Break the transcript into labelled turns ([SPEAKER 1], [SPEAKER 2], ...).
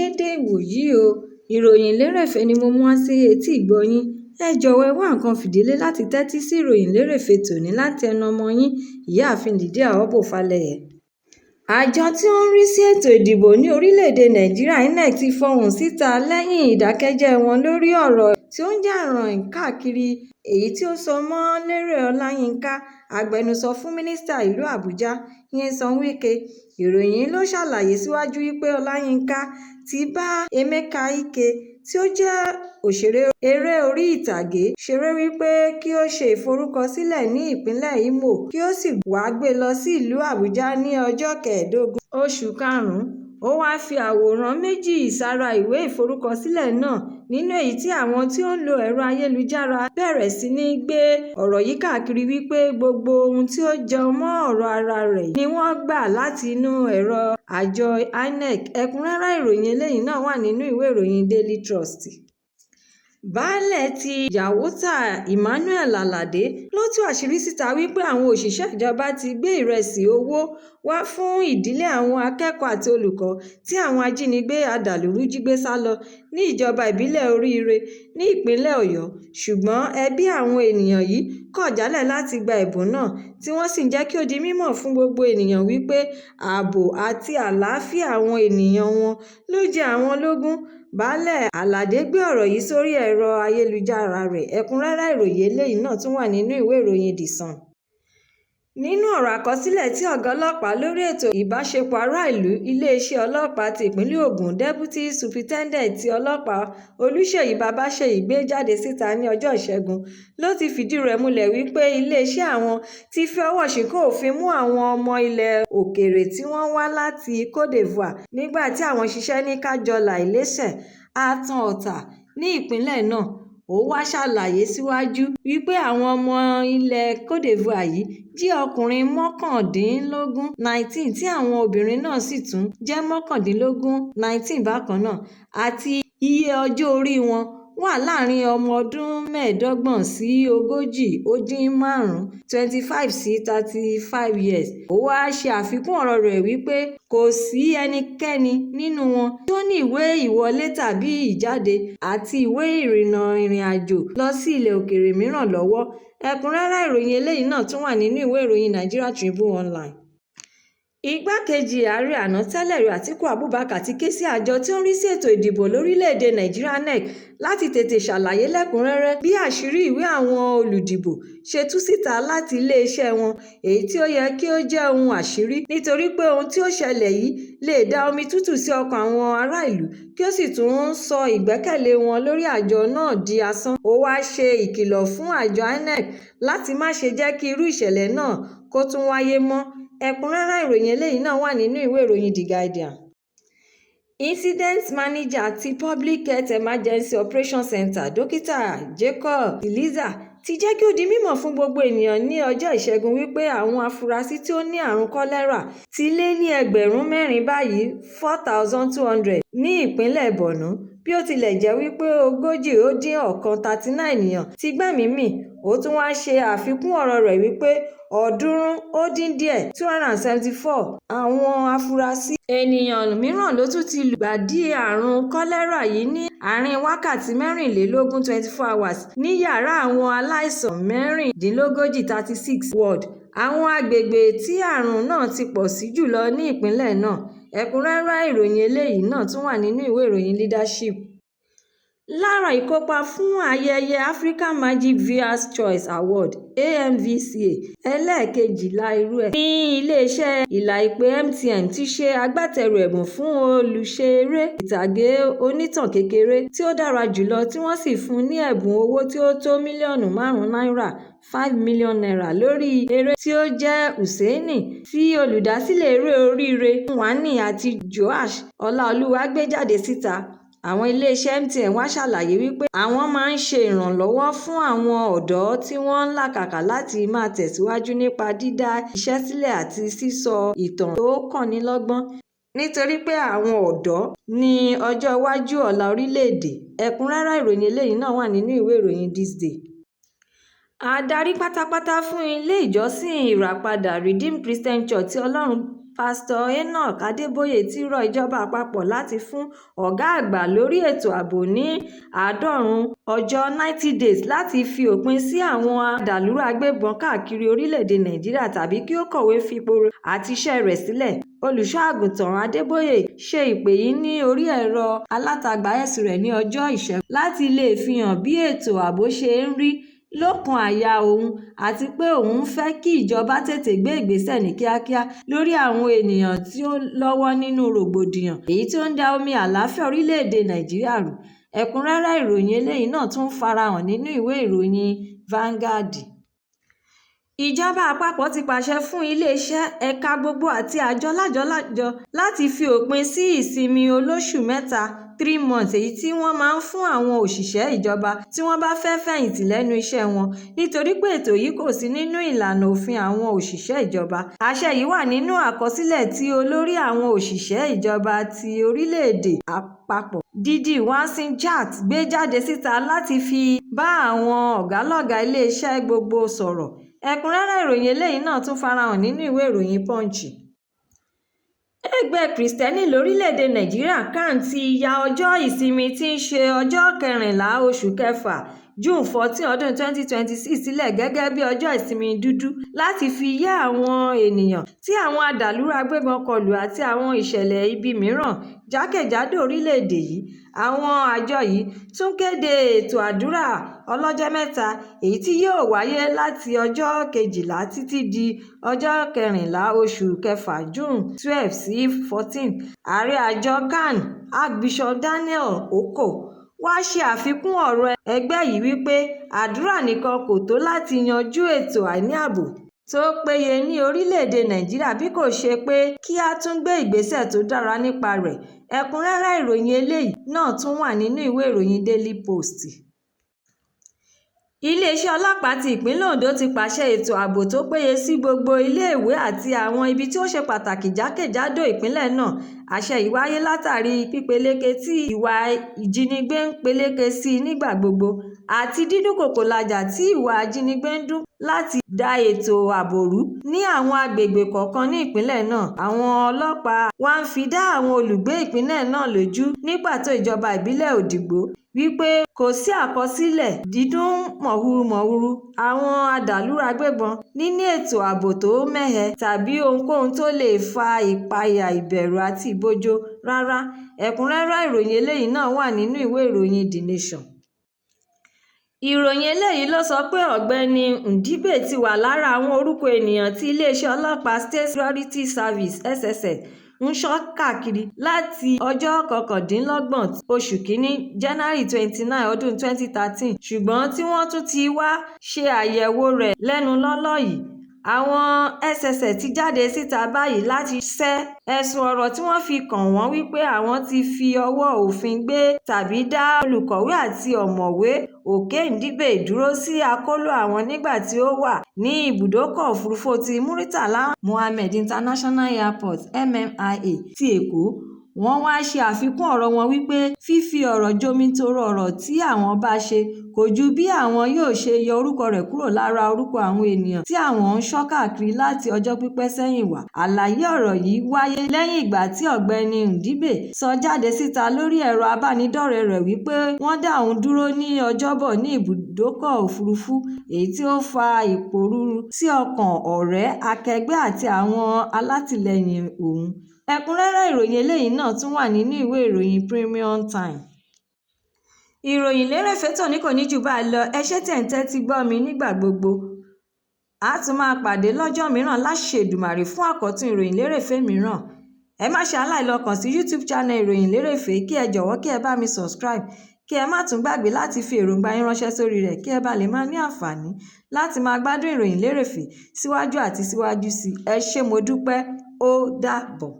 [SPEAKER 1] dédé ìwòyí o, ìròyìn lérèfé ni mo mú wá sí etí ìgbọ́-yín. Ẹ jọ̀wọ́ ẹ wá nǹkan fìdílé láti tẹ́tí sí ìròyìn lérèfé tòní láti ẹnu ọmọ yín, ìyáàfin Lydia Ọbọ́falẹ́yẹ. Àjọ tí ó ń rí sí ètò ìdìbò ní orílẹ̀-èdè Nàìjíríà INEC ti fọhùn síta lẹ́yìn ìdákẹ́jẹ́ wọn lórí ọ̀rọ̀ tí ó ń jà ròhìn káàkiri èyí tí ó so mọ́ Lérè Ọláyínká, agbẹnusọ fún mínísítà ìlú Àbújá, Nyesom Wike. Ìròyìn ló ṣàlàyé síwájú wípé Ọláyínká ti bá Emeka Ike tí ó jẹ́ òṣèré eré orí ìtàgé ṣeré wípé kí ó ṣe ìforúkọsílẹ̀ ní ìpínlẹ̀ Imo kí ó sì wá gbé lọ sí ìlú Àbújá ní ọjọ́ 15 oṣù karùn-ún. Ó wáá fi àwòrán méjì sára ìwé ìforúkọsílẹ̀ náà, nínú èyí tí àwọn tí ó ń lo ẹ̀rọ ayélujára bẹ̀rẹ̀ sí ní gbé ọ̀rọ̀ yìí káàkiri wípé gbogbo ohun tí ó jẹ mọ́ ọ̀rọ̀ ara rẹ̀ ni wọ́n gbà láti inú ẹ̀rọ àjọ INEC. Ẹ̀kúnrẹ́rẹ́ ìròyìn eléyìí náà wà nínú ìwé ìròyìn Daily Trust. Baálẹ̀ ti Yàwótà Emmanuel Aládé ló tú àṣírí síta wípé àwọn òṣìṣẹ́ ìjọba ti gbé ìrẹsì owó wá fún ìdílé àwọn akẹ́kọ̀ọ́ àti olùkọ́ tí àwọn ajínigbé adàlúrú jí gbé sá lọ ní ìjọba ìbílẹ̀ Oríire ní ìpínlẹ̀ Ọ̀yọ́, ṣùgbọ́n ẹbí àwọn ènìyàn yìí kọ̀ jálẹ̀ láti gba ẹ̀bùn náà, tí wọ́n sì ń jẹ́ kí ó di mímọ̀ fún gbogbo ènìyàn wípé ààbò àti àlàáfíà àwọn ènìyàn wọn ló jẹ àwọn lógún. Baálẹ̀ Aládé gbé ọ̀rọ̀ yìí sórí ẹ̀rọ ayélujára rẹ̀. Ẹ̀kúnrẹ́rẹ́ ìròyìn eléyìí náà tún wà nínú ìwé ìròyìn The Sun. Nínú ọ̀rọ̀ àkọsílẹ̀ tí ọ̀gá ọlọ́pàá lórí ètò ìbáṣepọ̀ ará ìlú iléeṣẹ́ ọlọ́pàá ti ìpínlẹ̀ Ògùn Deputy Superintendent ti ọlọ́pàá Olúṣèyí Babáṣèyí gbé jáde síta ní ọjọ́ Ìṣẹ́gun ló ti fìdí rẹ̀ múlẹ̀ wípé iléeṣẹ́ àwọn ti fi ọwọ́ ṣìnkún òfin mú àwọn ọmọ ilẹ̀ òkèèrè tí wọ́n wá láti Côte d'Ivoire nígbà tí àwọn ṣiṣẹ́ ní Kájọlà, Iléṣẹ̀, Àtàn Ọ̀tà ní ìpínlẹ̀ náà. Ó wá ṣàlàyé síwájú wípé àwọn ọmọ ilẹ̀ Côte d'Ivoire yìí jí ọkùnrin 19 tí àwọn obìnrin náà sì tún jẹ́ 19 bákan náà, àti iye ọjọ́ orí wọn wà láàrin ọmọ ọdún 25 sí 35 25 sí 35 years. Ó wáá ṣe àfikún ọ̀rọ̀ rẹ̀ wípé kò sí ẹnikẹ́ni nínú wọn tó ní ìwé ìwọlé tàbí ìjáde àti ìwé ìrìnnà ìrìnàjò lọ sí ilẹ̀ òkèèrè mìíràn lọ́wọ́. Ẹ̀kúnrẹ́rẹ́ ìròyìn eléyìí náà tún wà nínú ìwé ìròyìn Nigeria Tribune Online. Igbákejì ààrẹ àná tẹ́lẹ̀ rí Àtíkù Abubakar ti ké sí àjọ tí ó ń rí sí ètò ìdìbò lórílẹ̀‐èdè Nàìjíríà INEC láti tètè ṣàlàyé lẹ́kùnrẹ́rẹ́ bí àṣírí ìwé àwọn olùdìbò ṣe tú síta láti iléeṣẹ́ wọn, èyí tí ó yẹ kí ó jẹ́ ohun àṣírí nítorí pé ohun tí ó ṣẹlẹ̀ yìí lè dá omi tútù sí ọkàn àwọn ará ìlú kí ó sì tún sọ ìgbẹ́kẹ̀lé wọn lórí àjọ náà di asán. Ó wáá ṣe ìkìlọ̀ fún àjọ INEC láti má ṣe jẹ́ kí irú ìṣẹ̀lẹ̀ náà kó tún wáyé mọ́. Ẹ̀kúnrẹ́rẹ́ ìròyìn eléyìí náà wà nínú ìwé ìròyìn The Guardian. Incident Manager ti Public Health Emergency Operations Center Dókítà Jacob Tiliza ti jẹ́ kí ó di mímọ̀ fún gbogbo ènìyàn ní ọjọ́ Ìṣẹ́gun wípé àwọn afurasí tí ó ní àrùn kọ́lẹ́rà ti lé ní 4,000 báyìí 4,200 ní ìpínlẹ̀ Borno, bí ó tilẹ̀ jẹ́ wípé 39 ènìyàn ti gbẹ́mìí mì. Ó tún wá ṣe àfikún ọ̀rọ̀ rẹ̀ wípé 274 àwọn afurasí ènìyàn mìíràn ló tún ti lùgbàdì àrùn kọ́lẹ́rà yìí ní àárín wákàtí 24 hours ní yàrá àwọn aláìsàn 36 ward, àwọn agbègbè tí àrùn náà ti pọ̀ sí jùlọ ní ìpínlẹ̀ náà. Ẹ̀kúnrẹ́rẹ́ ìròyìn eléyìí náà tún wà nínú ìwé ìròyìn Leadership. Lára ìkópa fún ayẹyẹ African Magic Viewers Choice Award AMVCA ẹlẹ́ẹ̀kejìlá irú ẹ̀ ní iléeṣẹ́ ìlà ìpè MTN ti ṣe agbátẹrù ẹ̀bùn fún olùṣe eré ìtàgé onítàn kékeré tí ó dára jùlọ tí wọ́n sì fún ní ẹ̀bùn owó tí ó tó mílíọ̀nù 5 náírà $5 million lórí eré tí ó jẹ́ Hùséènì tí olùdásílẹ̀ eré Oríire Wani àti Joash Ọláolúwa gbé jáde síta. Àwọn iléeṣẹ́ MTN wá ṣàlàyé wípé àwọn máa ń ṣe ìrànlọ́wọ́ fún àwọn ọ̀dọ́ tí wọ́n ń làkàkà láti máa tẹ̀síwájú nípa dídá iṣẹ́ sílẹ̀ àti sísọ ìtàn tó kọ́nilọ́gbọ́n, nítorí pé àwọn ọ̀dọ́ ní ọjọ́ iwájú ọ̀la orílẹ̀-èdè. Ẹ̀kúnrẹ́rẹ́ ìròyìn eléyìí náà wà nínú ìwé ìròyìn This Day. Adarí pátápátá fún ilé ìjọsìn ìràpadà Redeemed Christian Church tí Ọlọ́run pásítọ̀ Enoch Adébóyè ti rọ ìjọba àpapọ̀ láti fún ọ̀gá àgbà lórí ètò ààbò ní 90 ọjọ́ 90 days láti fi òpin sí àwọn adàlúrú agbébọn káàkiri orílẹ̀-èdè Nàìjíríà tàbí kí ó kọ̀wé fipò àti iṣẹ́ rẹ̀ sílẹ̀. Olùṣọ́-àgùntàn Adébóyè ṣe ìpè yìí ní orí ẹ̀rọ alátagbà X rẹ̀ ní ọjọ́ Ìṣẹ́gun láti lè fihàn bí ètò ààbò ṣe ń rí lọ́kàn àyà òun àti pé òun fẹ́ kí ìjọba tètè gbé ìgbésẹ̀ ní kíákíá lórí àwọn ènìyàn tí ó lọ́wọ́ nínú rògbòdìyàn èyí tí ó ń da omi àlàáfíà orílẹ̀-èdè Nàìjíríà rú. Ẹ̀kúnrẹ́rẹ́ ìròyìn eléyìí náà tún farahàn nínú ìwé ìròyìn Vanguard. Ìjọba àpapọ̀ ti pàṣẹ fún iléeṣẹ́, ẹ̀ka gbogbo àti àjọ lájọ-lájọ láti fi òpin sí ìsinmi olóṣù mẹ́ta 3 months èyí tí wọ́n máa ń fún àwọn òṣìṣẹ́ ìjọba tí wọ́n bá fẹ́ fẹ̀yìntì lẹ́nu iṣẹ́ wọn nítorí pé ètò yìí kò sí nínú ìlànà òfin àwọn òṣìṣẹ́ ìjọba. Àṣẹ yìí wà nínú àkọsílẹ̀ tí olórí àwọn òṣìṣẹ́ ìjọba ti orílẹ̀-èdè àpapọ̀ Didi Wansilat gbé jáde síta láti fi bá àwọn ọ̀gá-lọ́gàá iléeṣẹ́ gbogbo sọ̀rọ̀. Ẹ̀kúnrẹ́rẹ́ ìròyìn eléyìí náà tún farahàn nínú ìwé ìròyìn Punch. Ẹgbẹ́ Kìrìsìtẹ́nì lórílẹ̀‐èdè Nàìjíríà CAN ti ya ọjọ́ ìsinmi tí ń ṣe ọjọ́ 14 oṣù kẹfà June 14 ọdún 2026 sílẹ̀ gẹ́gẹ́ bí ọjọ́ ìsinmi dúdú láti fi yẹ́ àwọn ènìyàn tí àwọn adàlúrú agbébọn kọlù àti àwọn ìṣẹ̀lẹ̀ ibi mìíràn jákèjádò orílẹ̀-èdè yìí. Àwọn àjọ yìí tún kéde ètò àdúrà ọlọ́jọ́ mẹ́ta èyí tí yóò wáyé láti ọjọ́ 12 títí di ọjọ́ 14 oṣù kẹfà June 12 sí 14. Ààrẹ àjọ CAN Archbishop Daniel Oko wá ṣe àfikún ọ̀rọ̀ ẹgbẹ́ yìí wípé àdúrà nìkan kò tó láti yanjú ètò àìní ààbò tó péye ní orílẹ̀-èdè Nàìjíríà bí kò ṣe pé kí a tún gbé ìgbésẹ̀ tó dára nípa rẹ̀. Ẹ̀kúnrẹ́rẹ́ ìròyìn eléyìí náà tún wà nínú ìwé ìròyìn Daily Post. Iléeṣẹ́ ọlọ́pàá ti ìpínlẹ̀ Ondo ti pàṣẹ ètò ààbò tó péye sí gbogbo iléèwé àti àwọn ibi tí ó ṣe pàtàkì jákèjádò ìpínlẹ̀ náà. Àṣẹ yìí wáyé látàrí pípeléke tí ìwà ìjínigbé ń peléke sí nígbà gbogbo àti dídúnkòokò lájà tí ìwà ìjínigbé ń dún láti da ètò ààbò rú ní àwọn agbègbè kọ̀ọ̀kan ní ìpínlẹ̀ náà. Àwọn ọlọ́pàá wá ń fi dá àwọn olùgbé ìpínlẹ̀ náà lójú ní pàtó ìjọba ìbílẹ̀ Òdìgbò wípé kò sí àkọsílẹ̀ dídún mọ̀húrúmọ̀húrú àwọn adàlúrú agbébọn, níní ètò ààbò tó mẹ́hẹ tàbí ohunkóhun tó lè fa ìpayà, ìbẹ̀rù àti ìbòjó rárá. Ẹ̀kúnrẹ́rẹ́ ìròyìn eléyìí náà wà nínú ìwé ìròyìn The Nation. Ìròyìn eléyìí ló sọ pé ọ̀gbẹ́ni Ndibe ti wà lára àwọn orúkọ ènìyàn tí iléeṣẹ́ ọlọ́pàá State Security Service SSS ń ṣọ́ káàkiri láti ọjọ́ 29 oṣù kìíní January 29 ọdún 2013 ṣùgbọ́n tí wọ́n tún ti wá ṣe àyẹ̀wò rẹ̀ lẹ́nu lọ́lọ́ yìí. Àwọn SSS ti jáde síta báyìí láti ṣẹ́ ẹ̀sùn ọ̀rọ̀ tí wọ́n fi kàn wọ́n wípé àwọn ti fi ọwọ́ òfin gbé tàbí dá olùkọ̀wé àti ọ̀mọ̀wé Òkè Ndibe dúró sí àkóló àwọn nígbà tí ó wà ní ibùdókọ̀ òfurufú ti Muritala Muhammed International Airport (MMIA) ti Èkó. Wọ́n wá ṣe àfikún ọ̀rọ̀ wọn wípé fífi ọ̀rọ̀ jomitoro ọ̀rọ̀ tí àwọn bá ṣe kò ju bí àwọn yóò ṣe yọ orúkọ rẹ̀ kúrò lára orúkọ àwọn ènìyàn tí àwọn ń ṣọ́ káàkiri láti ọjọ́ pípẹ́ sẹ́yìn wá. Àlàyé ọ̀rọ̀ yìí wáyé lẹ́yìn ìgbà tí ọ̀gbẹ́ni Ndibe sọ jáde síta lórí ẹ̀rọ abánidọ́rẹ̀ẹ́ rẹ̀ wípé wọ́n dá òun dúró ní Ọjọ́bọ̀ ní ibùdókọ̀ òfurufú èyí tí ó fa ìpòrúurú sí ọkàn ọ̀rẹ́, akẹgbẹ́ àti àwọn alátìlẹyìn òun. Ẹ̀kúnrẹ́rẹ́ ìròyìn eléyìí náà tún wà nínú ìwé ìròyìn Premium Time. Ìròyìn lérèfé tòní kò ní jù báyìí lọ. Ẹ ṣé tẹ̀ ń tẹ́tí gbọ́ mi nígbà gbogbo. A tún máa pàdé lọ́jọ́ mìíràn láṣẹ Èdùmàrè fún àkọ́tún ìròyìn lérèfé mìíràn. Ẹ má ṣe aláìlọ kàn sí YouTube channel ìròyìn lérèfé kí ẹ jọ̀wọ́ kí ẹ bá mi subscribe kí ẹ má tún gbàgbé láti fi èròǹgbà yín ránṣẹ́ sórí rẹ̀ kí ẹ bá lè máa ní àǹfààní láti máa gbádùn ìròyìn lérèfé síwájú àti síwájú sí i. Ẹ ṣé mo dúpẹ́. Ó dàbọ̀.